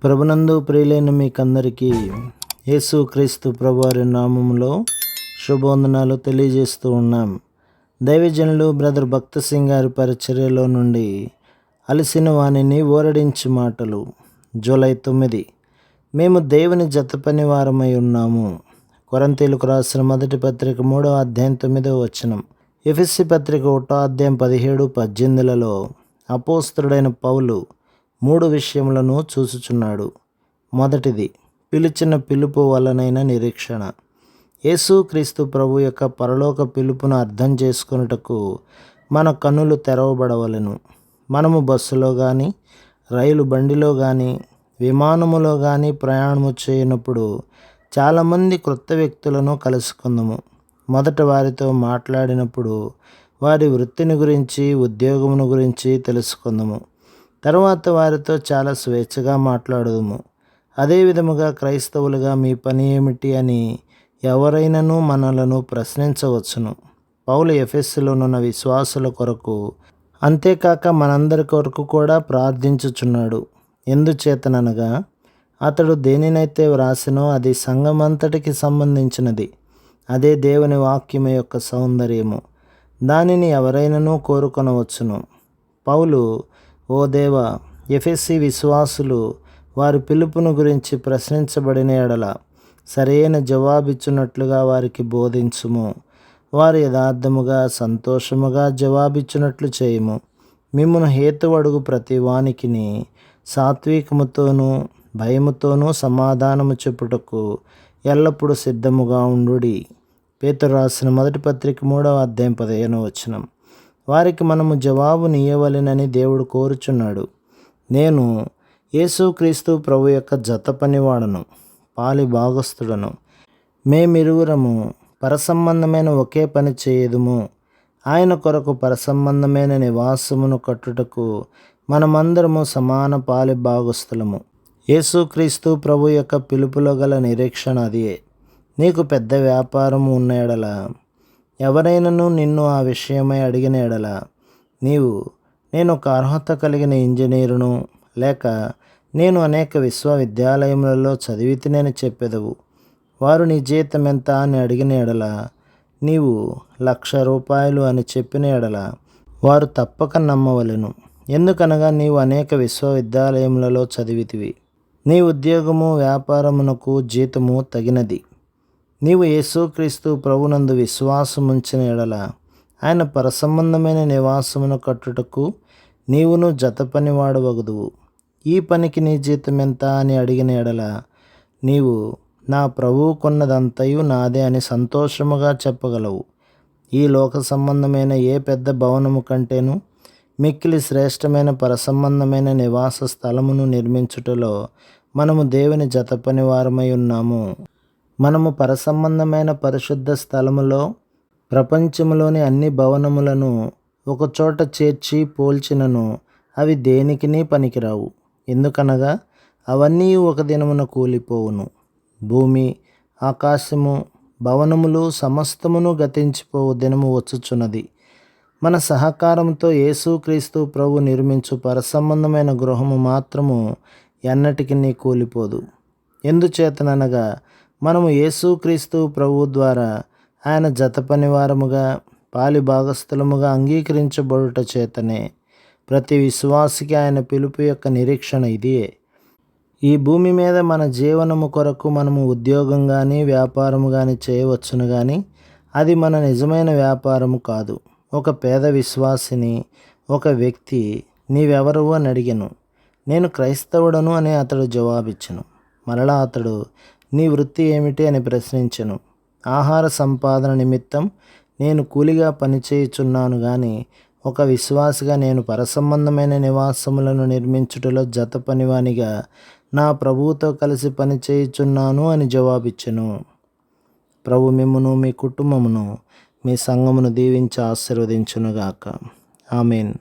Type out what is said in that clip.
ప్రభునందు ప్రియులైన మీకందరికీ యేసుక్రీస్తు ప్రభువారి నామములో శుభవందనాలు తెలియజేస్తూ ఉన్నాం. దైవజనులు బ్రదర్ భక్త సింగ్ గారి పరిచర్యలో నుండి అలసిన వాణిని ఓరడించు మాటలు. జూలై 9. మేము దేవుని జతపని వారమై ఉన్నాము. కొరింథీయులకు రాసిన మొదటి పత్రిక 3వ అధ్యాయం 9వ వచనం. ఎఫెసీ పత్రిక 1వ అధ్యాయం 17-18లలో అపోస్తలుడైన పౌలు 3 విషయములను చూసుచున్నాడు. మొదటిది, పిలిచిన పిలుపు వలనైన నిరీక్షణ. యేసుక్రీస్తు ప్రభు యొక్క పరలోక పిలుపును అర్థం చేసుకొనుటకు మన కన్నులు తెరవబడవలెను. మనము బస్సులో కానీ, రైలు బండిలో కానీ, విమానములో కానీ ప్రయాణము చేయనప్పుడు చాలామంది క్రొత్త వ్యక్తులను కలుసుకుందాము. మొదట వారితో మాట్లాడినప్పుడు వారి వృత్తిని గురించి, ఉద్యోగమును గురించి తెలుసుకుందాము. తర్వాత వారితో చాలా స్వేచ్ఛగా మాట్లాడుదుము. అదే విధముగా క్రైస్తవులుగా మీ పని ఏమిటి అని ఎవరైనాను మనలను ప్రశ్నించవచ్చును. పౌలు ఎఫెసులోనున్న విశ్వాసుల కొరకు, అంతేకాక మనందరి కొరకు కూడా ప్రార్థించుచున్నాడు. ఎందుచేతననగా అతడు దేనినైతే వ్రాసినో అది సంఘమంతటికి సంబంధించినది. అదే దేవుని వాక్యము యొక్క సౌందర్యము. దానిని ఎవరైనాను కోరుకొనవచ్చును. పౌలు, ఓ దేవా, ఎఫెసీ విశ్వాసులు వారి పిలుపును గురించి ప్రశ్నించబడిన ఎడల సరైన జవాబిచ్చున్నట్లుగా వారికి బోధించుము. వారు యథార్థముగా, సంతోషముగా జవాబిచ్చున్నట్లు చేయుము. మిమ్మును హేతువడుగు ప్రతి వానికిని సాత్వికముతోనూ భయముతోనూ సమాధానము చెప్పుటకు ఎల్లప్పుడూ సిద్ధముగా ఉండుడి. పేతురు రాసిన మొదటి పత్రిక 3వ అధ్యాయం 15వ వచనం. వారికి మనము జవాబునియ్యవలెనని దేవుడు కోరుచున్నాడు. నేను యేసుక్రీస్తు ప్రభు యొక్క జత పనివాడను, పాలి భాగస్థుడను. మేమిరువురము పరసంబంధమైన ఒకే పని చేయుదుము. ఆయన కొరకు పరసంబంధమైన నివాసమును కట్టుటకు మనమందరము సమాన పాలి భాగస్థులము. యేసుక్రీస్తు ప్రభు యొక్క పిలుపులో గల నిరీక్షణ అదియే. నీకు పెద్ద వ్యాపారము ఉన్న ఎడల, ఎవరైనాను నిన్ను ఆ విషయమై అడిగిన ఎడల, నేను ఒక అర్హత కలిగిన ఇంజనీరును, లేక నేను అనేక విశ్వవిద్యాలయములలో చదివితినని చెప్పెదవు. వారు నీ జీతం ఎంత అని అడిగిన ఎడల, నీవు ₹1,00,000 అని చెప్పిన ఎడల వారు తప్పక నమ్మవలెను. ఎందుకనగా నీవు అనేక విశ్వవిద్యాలయములలో చదివితివి. నీ ఉద్యోగము వ్యాపారమునకు జీతము తగినది. నీవు యేసుక్రీస్తు ప్రభునందు విశ్వాసముంచిన ఎడల ఆయన పరసంబంధమైన నివాసమును కట్టుటకు నీవును జత పనివాడవగుదువు. ఈ పనికి నీ జీతం ఎంత అని అడిగిన ఎడల, నీవు నా ప్రభువుకున్నదంతయు నాదే అని సంతోషముగా చెప్పగలవు. ఈ లోక సంబంధమైన ఏ పెద్ద భవనము కంటేను మిక్కిలి శ్రేష్టమైన పరసంబంధమైన నివాస స్థలమును నిర్మించుటలో మనము దేవుని జత పనివారమై ఉన్నాము. మనము పరసంబంధమైన పరిశుద్ధ స్థలములో ప్రపంచములోని అన్ని భవనములను ఒకచోట చేర్చి పోల్చినను అవి దేనికిని పనికిరావు. ఎందుకనగా అవన్నీ ఒక దినమున కూలిపోవును. భూమి, ఆకాశము, భవనములు సమస్తమును గతించిపోవు దినము వచ్చుచున్నది. మన సహకారంతో యేసుక్రీస్తు ప్రభు నిర్మించు పరసంబంధమైన గృహము మాత్రము ఎన్నటికి కూలిపోదు. ఎందుచేతననగా మనము యేసుక్రీస్తు ప్రభు ద్వారా ఆయన జత పనివారముగా, పాలి భాగస్థులముగా అంగీకరించబడుట చేతనే ప్రతి విశ్వాసికి ఆయన పిలుపు యొక్క నిరీక్షణ ఇదియే. ఈ భూమి మీద మన జీవనము కొరకు మనము ఉద్యోగం కానీ, వ్యాపారము కానీ చేయవచ్చును కానీ అది మన నిజమైన వ్యాపారము కాదు. ఒక పేద విశ్వాసిని ఒక వ్యక్తి, నీవెవరు అని అడిగెను. నేను క్రైస్తవుడను అని అతడు జవాబిచ్చెను. మరలా అతడు, నీ వృత్తి ఏమిటి అని ప్రశ్నించెను. ఆహార సంపాదన నిమిత్తం నేను కూలిగా పనిచేయుచున్నాను గాని ఒక విశ్వాసిగా నేను పరసంబంధమైన నివాసములను నిర్మించుటలో జత పనివానిగా నా ప్రభువుతో కలిసి పనిచేయుచున్నాను అని జవాబిచ్చెను. ప్రభు మిమ్మును, మీ కుటుంబమును, మీ సంఘమును దీవించి ఆశీర్వదించునుగాక. ఆమేన్.